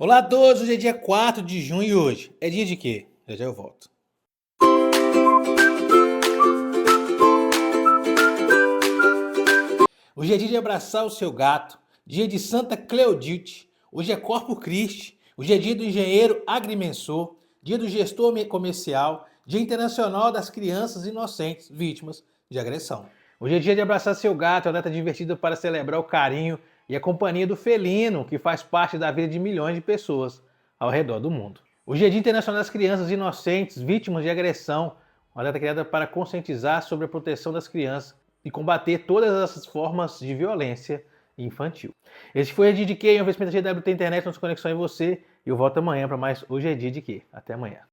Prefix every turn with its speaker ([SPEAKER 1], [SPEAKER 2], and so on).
[SPEAKER 1] Olá a todos, hoje é dia 4 de junho e hoje é dia de quê? Já já eu volto. Hoje é dia de abraçar o seu gato, dia de Santa Cleodite, hoje é Corpus Christi, hoje é dia do engenheiro agrimensor, dia do gestor comercial, dia internacional das crianças inocentes vítimas de agressão. Hoje é dia de abraçar seu gato, é uma data divertida para celebrar o carinho e a companhia do felino, que faz parte da vida de milhões de pessoas ao redor do mundo. Hoje é dia internacional das crianças inocentes vítimas de agressão, uma data criada para conscientizar sobre a proteção das crianças e combater todas essas formas de violência infantil. Esse foi o Dia de Quê? Um investimento da GWT Internet, nossa conexão em você. E eu volto amanhã para mais Hoje é Dia de Quê? Até amanhã.